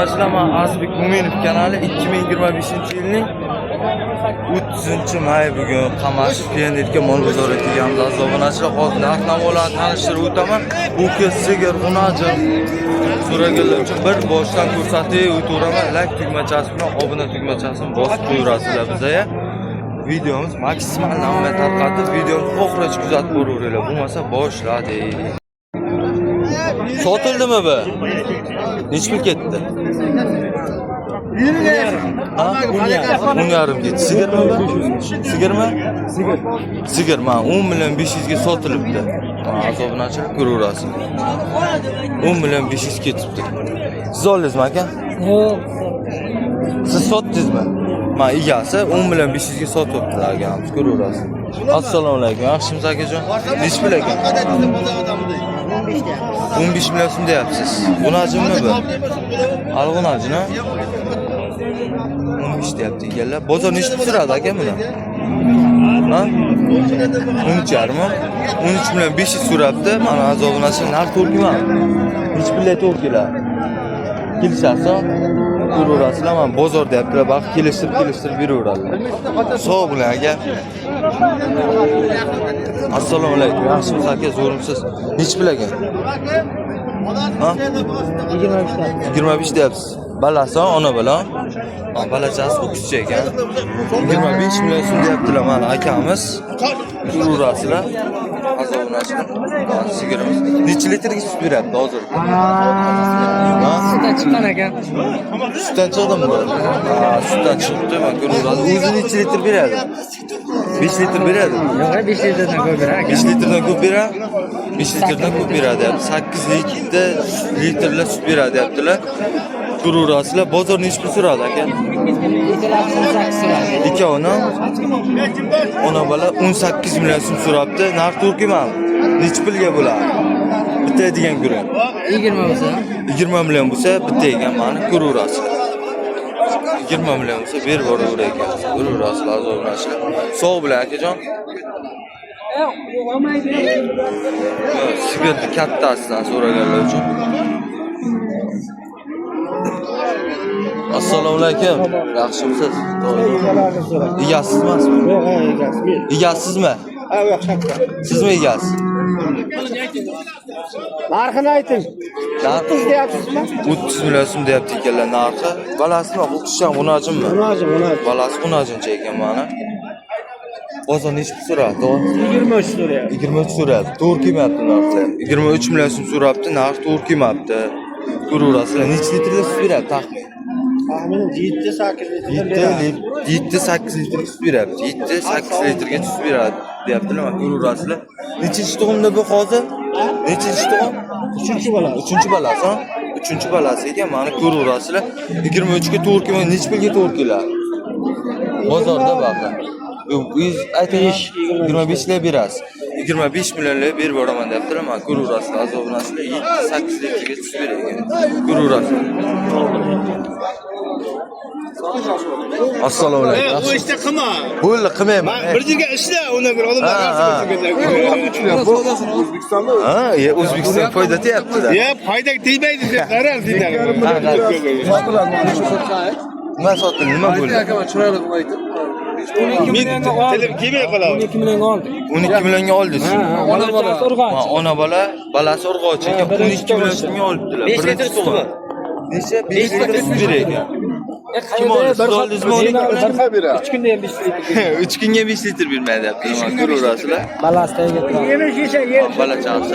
obunachilar, men Azbek Muminov kanali 2025-yilning 30-may bugun Qamashi pionerga mol bozoriga kelganmiz. Aziz obunachilar, hozir narx-navolarni tanishtirib o'taman. Bu sigir, g'unajin so'raganlar uchun bir boshdan ko'rsatib o'tiraman. Like tugmachasi bilan obuna tugmachasini bosib qo'yasizlar bizga. Videomiz maksimal namoyish tarqatib, videoni oxirigacha kuzatib boraveringlar. Bo'lmasa boshladik. Sotildimi bu? Necha pul ketdi? 10,5 ketdi. Sigirmi bu? Sigirmi? Sigir. Men 10 million 500 ga sotilibdi. Azobunachilar ko'raverasiz. 10 million 500 ketibdi. Siz oldingizmi aka? Yo'q. Siz sotdingizmi? Men egasi 10 million 500 ga sotibdilar akamiz, ko'raverasiz. Assalomu alaykum. Yaxshimisiz akajon? Necha pul aka? 15 million so'm deyapsiz. G'unajinmi bu? Al g'unajin ha? 15 deyapti ekanlar. Bozor nechta turadi aka buni? Ha? 13,5mi? 13 million 500 so'rabdi. Mana azobunachilar narx to'lqiman. Hech pullar to'lqilar. Kelishasiz? Ko'raverasizlar, men bozor deyaptilar. Baq kelishtirib beraveradilar. Sog' bo'ling aka. Assalomu alaykum. Yaxshimisiz aka, zo'rimsiz? Necha pul aka? Ha? 25 deyapsiz. Balasi, ona bola. Balachasi o'qishchi ekan. 25 million so'm deyaptilar mana akamiz. Ko'raverasizlar. Azobunachilar. Sigirimiz necha litrga sut beradi hozir? Sutdan chiqqan ekan. Sutdan chiqdimi bu? Sutdan chiqdi, men ko'raverasiz. O'zi necha litr beradi? 5 litr beradi. Yo'q, 5 litrdan ko'p beradi. 5 litrdan ko'p beradi. 5 litrdan ko'p beradi. 8 litrlar sut beradi deyaptilar. Ko'raverasizlar. Bozor necha pul so'radi aka? Ikkovini ona bola 18 million so'm so'rabdi. Narx to'lqiman. Necha pulga bo'ladi? Bitta degan ko'ring. 20 bo'lsa. 20 million bo'lsa bitta ekan, mana ko'raverasizlar. 20 million bo'lsa berib boraver ekan. Ko'raverasizlar azobunachilar. Sog' bo'ling akajon. Sigirni kattasidan so'raganlar uchun. Assalomu alaykum. Yaxshimisiz? Egasizmi? Yo'q, egasi. Egasizmi? Ha, yo'q, shakka. Sizmi egasiz? Narxini ayting. 30 deyapsizmi? 30 million so'm deyapti ekanlar narxi. Balasimi, o'qishgan g'unajinmi? G'unajin. Balasi g'unajincha ekan mana. Bozor necha pul so'radi? 23 so'rayapti. 23 so'radi. To'g'ri kelmayapti narxi. 23 million so'm so'rabdi, narx to'g'ri kelmayapti. Ko'raverasizlar, necha litrli sut beradi taxmin? Taxminan 7-8 litr. 7-8 litr sut beradi. 7-8 litrga sut beradi deyaptilar. Ko'raverasizlar. Nechinchi tug'imda bu hozir? Nechinchi tug'im? 3-balasi. 3-balasi, ha? 3-balasi ekan, mana ko'raverasizlar. 23 ga to'g'ri kelmay, necha pulga to'g'ri keladi? Bozorda baqa. Aytish 25 lar berasiz. 25 millionlar berib boraman deyaptilar. Men ko'raverasizlar, azobunachilar 7-8 litrga sut bergan. Ko'raverasizlar. Assalomu alaykum. O işte qilma. Bo'ldi, qilmayman. Bir yerga ishla, undan ko'ra odamlar O'zbekistonda. Ha, O'zbekiston foyda deyapti-da. Ya foyda tegmaydi deb qarar deydi. Nima sotdi, nima bo'ldi? Chiroyli qilib aytib. 12 millionga oldim. Kelmay qoladi. 12 millionga oldim. 12 millionga oldingiz. Ona bola urg'ochi. Ona bola, balasi urg'ochi ekan. 12 million so'mga olibdilar. 5 litr suvi. Necha? 5 litr sut berar ekan. Kim oldi? Siz oldingizmi 12 million? 3 kunda ham 5 litr. 3 kunga 5 litr bermaydi deyapti. Mana ko'raverasizlar. Balasdagi turadi. Balachasi.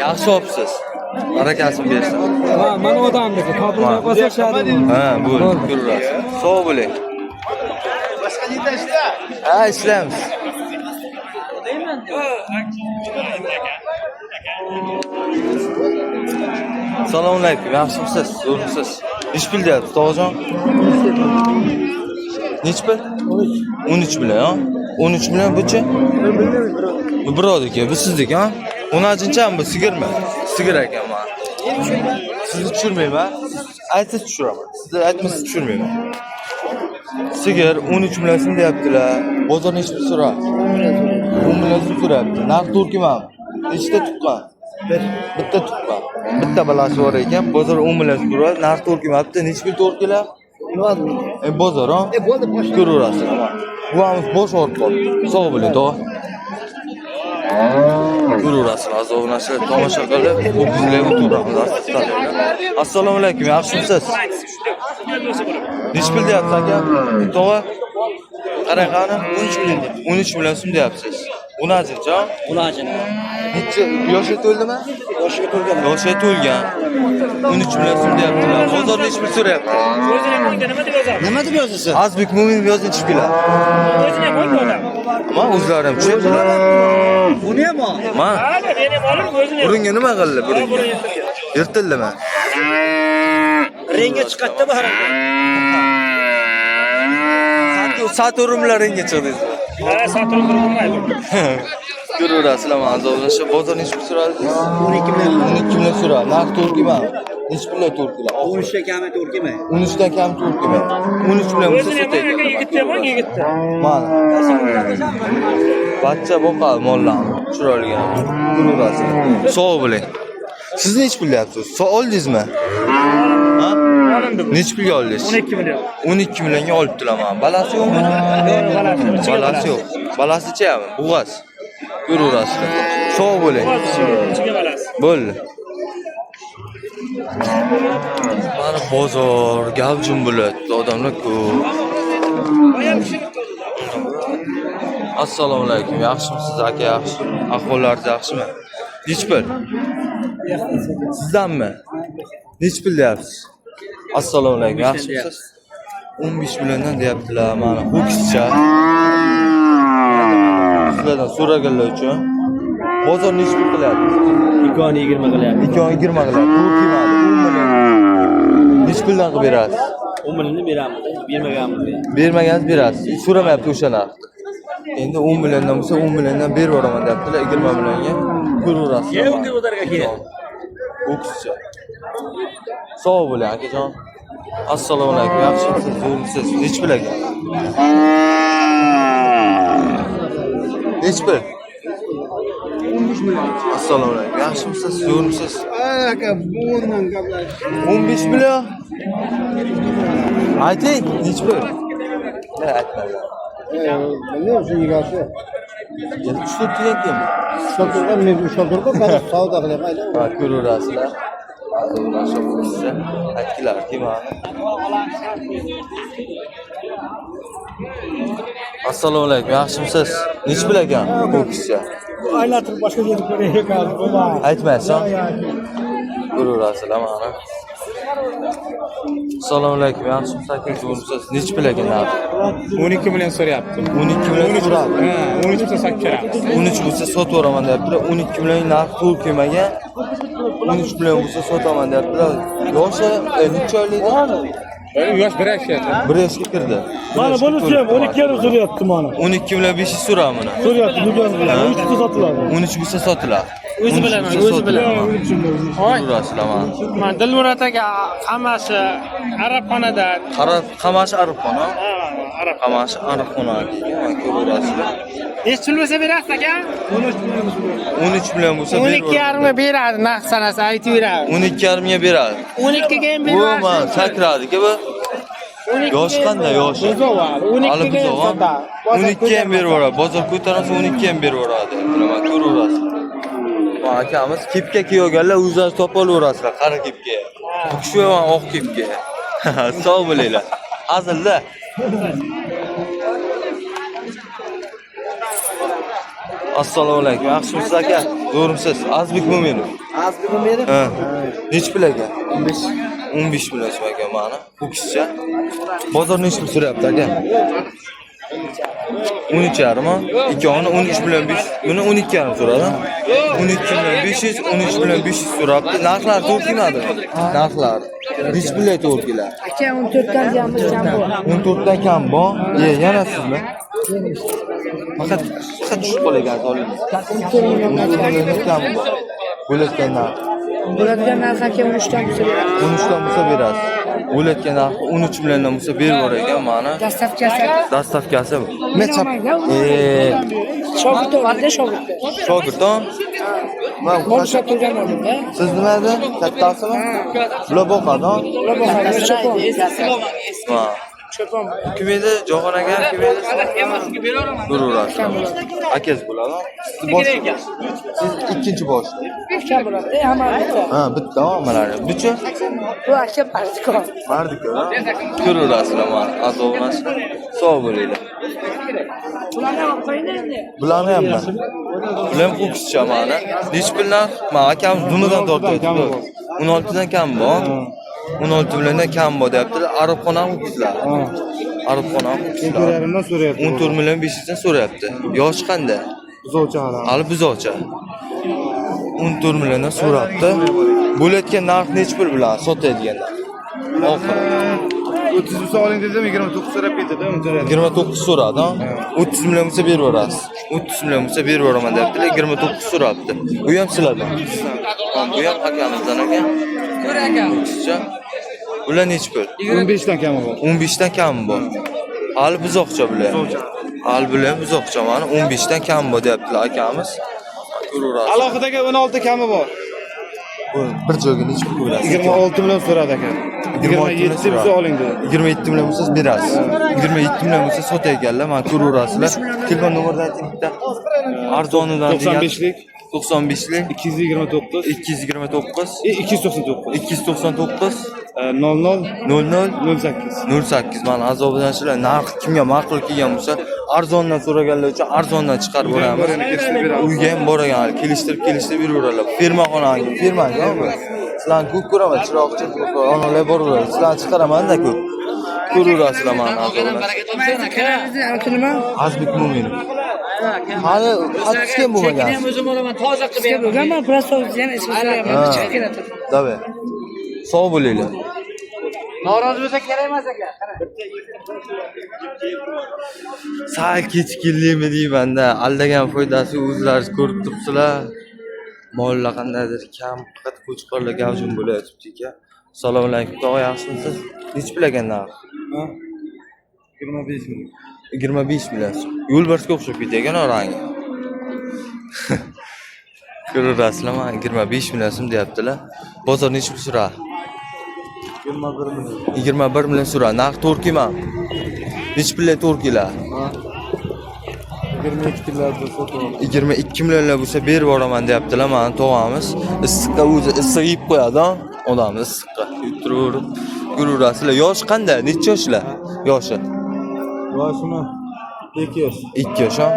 Yaxshi olibsiz. Barakasini bersin. Ha, mana odamniki topilmay qolsa shadi. Ha, bo'ldi, ko'raverasiz. Sog' bo'ling. Boshqa yerda ishla. Ha, ishlaymiz. Assalomu alaykum. Yaxshimisiz? Zo'rmisiz? Necha pul deyapsiz, tog'ajon? Necha pul? 13 million, ha? 13 million buchi? Birodiki, bu sizniki, ha? 10-chinchami bu sigirmi? Sigir ekan men. Sizni tushirmayman. Aytsangiz tushiraman. Siz aytmasangiz tushirmayman. Sigir 13 million so'm deyaptilar. Bozor necha pul so'radi? 10 million so'm so'rabdi. Narx to'g'ri kelmadimi? Nechta tuqqan? Bitta tuqqan. Bitta balasi bor ekan. Bozor 10 million so'radi. Narx to'lqimabdi. Necha pul to'lqilar? Bozor, ha? bo'ldi boshqa. Ko'raverasiz. Bu ham bosh ortqon. Sog' bo'ling, tog'a. Ko'raverasiz, azoblanasiz. Tomosha qilib, o'qishlarga o'tiramiz. Assalomu alaykum, yaxshimisiz? Necha pul deyapsiz aka? Tog'a? Qarang qani? 13 million so'm deyapsiz. Unajinjon? Ulajini. Necha yoshi to'ldimi? Yoshiga to'lgan. Yoshi to'lgan. 13 million so'm deyaptilar. Bozor necha pul so'rayapti? Nima deb yozasiz? Azbek Mo'min yozib chiqdilar. Ma o'zlari ham tushyaptilar. Buni ham ol. Ma. Burunga nima qildi? Burunga. Yirtildimi? Rengga chiqadi bu harakat. Saturumlar rengga chiqdingiz. Ha, Saturn bo'lmaydi. Ko'raverasizlar, azoblanishib bozor necha pul so'radingiz? 12 million. 12 million so'radi. Narx to'lqima. Necha pullar to'lqilar? 13 ta kami to'lqimay. 13 dan kam to'lqima. 13 million bo'lsa O'zini sotaylik. yigitda bor, yigitda. Mana. Bachcha boqadi mollarni. Chiroyligina. Ko'raverasizlar. Sog' bo'ling. Siz necha pul deyapsiz? Oldingizmi? Ha? Olindim. Necha pulga oldingiz? 12 million. 12 millionga olibdilar mana. Balasi yo'qmi? Balasi yo'q. Balasi-chi ham? Bug'as. Ko'raverasizlar. Sog' bo'ling. Ichiga balasi. Bo'ldi. Mana bozor gavjum bo'ladi. Odamlar ko'p. Assalomu alaykum. Yaxshimisiz aka? Yaxshi. Ahvollaringiz yaxshimi? Nechi pul? Sizdanmi? Nechi pul deyapsiz? Assalomu alaykum. Yaxshimisiz? 15 milliondan deyaptilar. Mana ho'kizcha. Sizlardan so'raganlar uchun bozor nechi pul qilyapti? 220 qilyapti. 220 qilyapti. Pul qimati 10 million. Nechi puldan qilib berasiz? 10 millionni beramiz. Bermaganmiz. Bermagansiz berasiz. So'ramayapti o'sha narx. Endi 10 milliondan bo'lsa 10 milliondan berib yuboraman deyaptilar. 20 millionga ko'raverasiz. Unga o'targa kerak. O'qishcha. Sog' bo'ling akajon. Assalomu alaykum. Yaxshimisiz? Zo'rmisiz? Nechi pul aka? Nechi pul? 15 million. Assalomu alaykum. Yaxshimisiz? Zo'rmisiz? Aka, bundan gaplash. 15 million. Ayting, nechi pul? Ne aytmagan. Bilmiyorum şu yigasi. Yana tushib tuyatdimi? Shoturda men shoturda bari savdo qilyapman. Ha, ko'raverasizlar. Siz aytdilar, kimani? Assalomu alaykum. Yaxshimisiz? Nechi pul ekan? Ho'kizcha. Aylantirib boshqa yerga ko'raylik. Aytmaysan? Ko'raverasizlar mana. Assalomu alaykum. Yaxshimisiz aka? Zo'rmisiz? Nechi pul ekan narxi? 12 million so'rayapti. 12 million so'radi. Ha, 13 bo'lsa sotib beramiz. 13 bo'lsa sotib yuboraman deyaptilar. 12 million narx pul kelmagan. 13 million bo'lsa sotaman deyaptilar. Yoshi necha oylik? Yosh bir yoshga. Bir yoshga kirdi. Mana bunisi ham 12 yarim so'rayapti mana. 12 million 500 so'radi buni. So'rayapti, bugun 13 ta sotiladi. 13 bo'lsa sotiladi. O'zi bilaman, o'zi bilaman. Ko'rasizlar mana. Men Dilmurod aka hammasi Arabxonadan. Qamashi Arabxona. Arab. Qamashi Arabxona degan. Mana ko'rasizlar. Nechi pul bo'lsa berasiz aka? 13 million bo'lsa 12 yarimga beradi, narx sanasi aytaveradi. 12,5 ga beradi. 12 ga ham Bu beradi. mana sakradiki bu. Yosh qanday yoshi? Buzovar. 12 ga ham sotadi. 12 ham berib yuboradi. Bozor ko'tarsa 12 ham berib yuboradi. Nima ko'raverasiz. Mana akamiz kepka kiyganlar o'zlari topa olaverasizlar, qora kepka. Bu kishi ham oq kepka. Sog' bo'linglar. Hazilda. Assalomu alaykum. Yaxshimisiz aka? Zo'rmisiz? Azbek Mo'minov. Azbek Mo'minov? Ha. Nechi pul aka? 15 million so'm aka mana. Ho'kizcha. Bozor nechi pul so'rayapti aka? 13,5 mi? Ikkovini 13 million 500. Buni 12,5 so'radi. 12 million 500, 13 million 500 so'rabdi. Narxlar to'g'ri kelmadi. Narxlar. Nechi pulga to'g'ri keladi? Aka 14 dan kam bor. 14 dan kam bor. Yana sizmi? Faqat tushib qolgan solingiz. 14 million kam bor. Bo'layotgan narx. Bo'ladigan narsa aka 13 dan bo'lsa beradi. 13 dan bo'lsa berasiz. Bo'layotgan narxi 13 milliondan bo'lsa berib yuborar ekan mana. Dastavkasi. Dastavkasi. Shogird borda shogird. Shogirdon. Men Bo'lishib turgan o'rnida. siz nima edi? Kattasimi? Bular boqadi, ha? Ular boqadi, cho'pon. Ha. Cho'pon. Kim edi? Jog'on aka, kim edi? Gururasi. Akangiz bo'ladi. Siz ikkinchi bosh. Kam bo'ladi, hamma bitta. Ha, bitta omalari. Buchi? Bu aka Bardikon. Mardika, ha? Gururasilar mana, azoblanasizlar. Sog' bo'linglar. Bularni olib qo'yinglar endi. Bularni ham man. Bular ham o'qishcha mana. Nech pullar? Men akam dumidan tortyapti. 16 dan kam bor. 16 milliondan kam bor deyaptilar. Arabxona o'qishlar. Arabxona o'qishlar. 14,5 so'rayapti. 14 million 500 dan so'rayapti. Yoshi qanday? Buzovchi hali. Hali buzovchi. 14 milliondan so'rabdi. Bo'layotgan narx nech pul bilan sotadiganlar? Oxir. 30 bo'lsa oling dedim, 29 so'rab ketdi, uncha. 29 so'radi, ha? 30 million bo'lsa berib yuborasiz. 30 million bo'lsa berib yuboraman deyaptilar. 29 so'rabdi. Bu ham sizlardan. Bu ham akamizdan ekan. O'qishcha. Bular nech pul? 15 dan kami bor. 15 dan kam bor. Hali buzoqcha bular. Hali bular ham buzoqcha mana 15 dan kam bor deyaptilar akamiz. Ko'raverasiz. Alohidaga 16 kami bor. Bu bir joyga nech pul ko'rasiz? 26 million so'radi aka. 27 bo'lsa oling dedi. 27 million bo'lsa berasiz. 27 million bo'lsa sotayganlar, mana ko'raverasizlar. Telefon nomerdan ayting bitta. Arzonidan 95lik 95lik 229 229 299 299 00 00 08. 08 mana azobidachilar narx kimga ma'qul kelgan bo'lsa arzondan so'raganlar uchun arzondan chiqarib beramiz. Uyga ham boragan hali kelishtirib yuraveradilar. Firmaxonangiz, firmangiz bu. Sizlarni ko'p ko'raman, chiroqchi onalar boraveradi. Sizlarni chiqaraman-da ko'p. Ko'raverasizlar mana azobidan. Nima? Azbek Mo'minov. Hali qattiqcha bo'lmagan. O'zim olaman, toza qilib beraman. Bo'lganman, prostovoz yana ismi so'rayapman, chiqib keladi. Davay. Sog' bo'linglar. Norozi bo'lsa kerak emas aka. Sal kechikkanlikmi deyman-da, aldagan foydasi o'zlaringiz ko'rib turibsizlar. Mollar qandaydir kam, faqat qo'chqorlar gavjum bo'layotibdi ekan. Assalomu alaykum, tog'a yaxshimisiz? Nech pul ekan narx? 25 million. 25 million. Yo'lbarsga o'xshab ketgan rangi. Ko'rasizlar, mana 25 million so'm deyaptilar. Bozor nech pul so'radi? 21 million. 21 million so'radi. Narx to'rkiman. Nech pullar to'rkilar? 22 tillarda sotaman. 22 millionlar bo'lsa berib yuboraman deyaptilar. Mana tog'amiz issiqqa o'zi issiq yeb qo'yadi, odamni issiqqa. Yutiraverib ko'rasizlar. Yosh qanday? Necha yoshlar? Yoshi? Yoshimi? 2 yosh. 2 yosh, ha?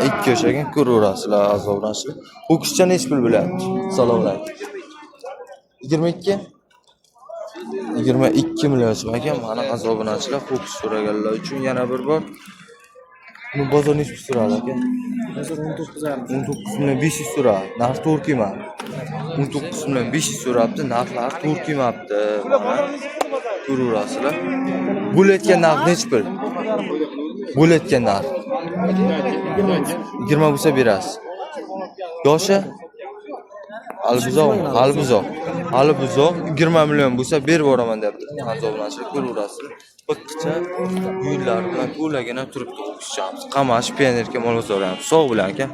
2 yosh ekan, ko'raverasizlar azoblanishlar. O'qishcha nech pul bo'lyapti? Assalomu alaykum. 22? 22 million so'm ekan, mana azoblanishlar o'qish so'raganlar uchun yana bir bor. Buni bozor nech pul so'radi aka? Hozir 19 million 500 so'radi. Narx to'g'ri kelmadi. 19 million 500 so'rabdi, narxlari to'g'ri kelmabdi. Ko'raverasizlar. Bo'layotgan narx nech pul? Bo'layotgan narx 20 bo'lsa berasiz. Yoshi? Hali buzoq 20 million bo'lsa berib yuboraman deyapti. Azoblanishlar ko'raverasizlar. Biqqicha uylar bilan to'lagina turibdi o'qishchamiz. Qamash, pionerga mol bozoramiz. Sog' bo'ling aka.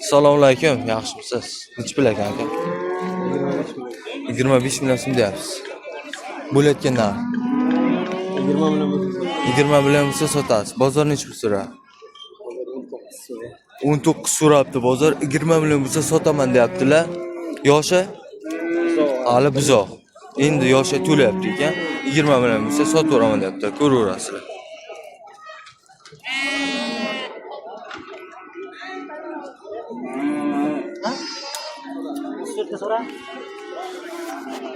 Assalomu alaykum, yaxshimisiz? Nech pul ekan aka? 25 million so'm deyapsiz. Bo'layotgan narx 20 million bo'lsa sotasiz. Bozor nech pul so'radi? 19 so'rabdi bozor. 20 million bo'lsa sotaman deyaptilar. Yoshi? Hali buzoq. Endi yoshi to'layapti ekan. 20 million bo'lsa sotib yuboraman deyaptilar. Ko'raverasizlar.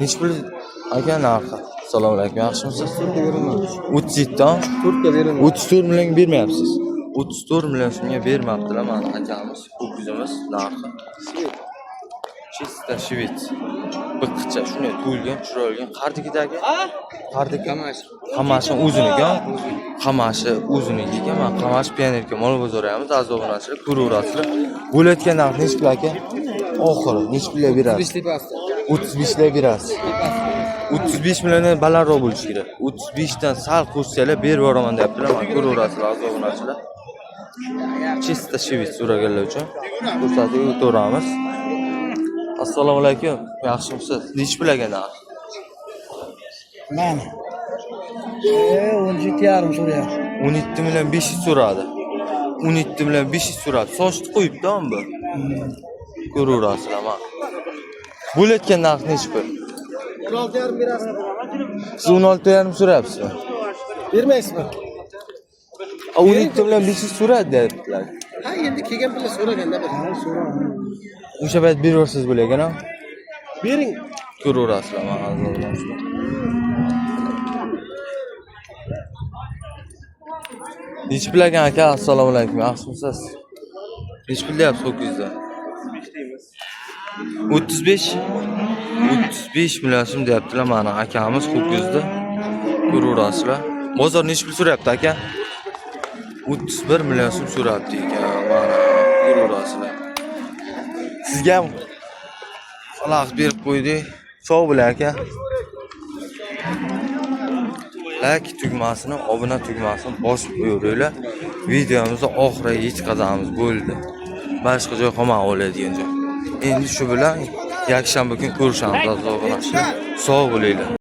Nech pul aka narxi? Assalomu alaykum, yaxshimisiz? 37 ta? 34 million bermayapsiz. 34 million so'mga bermabdilar mana akamiz. Ho'kizimiz narxi. Chista shvit. Biqqicha shunday to'lgan, chiroyli. Qardikidagi? Qardiki Qamashi o'ziniki, Qamashi o'ziniki ekan. Men Qamash pionerga mol bozoramiz, azoblanishlar ko'raverasizlar. Bo'layotgan narx nech pul aka? Oxiri nech pulga berasiz? 35 ga berasiz. 35 milliondan balandroq bo'lishi kerak. 35 dan sal qo'shsanglar berib yuboraman deyaptilar. Men ko'raverasizlar azoblanishlar. Chista shivit so'raganlar uchun ko'rsatib o'tiramiz. Assalomu alaykum. Yaxshimisiz? Nech pulaga narx? Mana. 17,5 so'rayapti. 17 million 500 so'radi. 17 million 500 so'radi. Sochni qo'yibdi-ku bu. Ko'raverasizlar mana. Bo'layotgan narx nech pul? 16,5 berasiz. Siz 16,5 so'rayapsizmi? Bermaysizmi? 17 million 500 so'radi deyaptilar. Ha, endi kelgan pulni so'raganda bir. Ha, so'radim. O'sha payt beraversiz bo'lagan-a? Bering. Ko'raverasizlar mana azizlar. Nech pulagan aka? Assalomu alaykum. Yaxshimisiz? Nech pul deyapsiz ho'kizda? 35 million so'm deyaptilar mana akamiz ho'kizda. Ko'raverasizlar. Bozor nech pul so'rayapti aka? 31 million so'm so'rayapti ekan. Mana ko'raverasizlar. Sizga ham xalaq berib qo'ydik. Sog' bo'ling aka. Like tugmasini, obuna tugmasini bosib qo'yinglar. Videomizni oxiriga yetkazamiz bo'ldi. Boshqa joy qolmay oladigan joy. Endi shu bilan yakshanba kun ko'rishamiz. Sog' bo'linglar.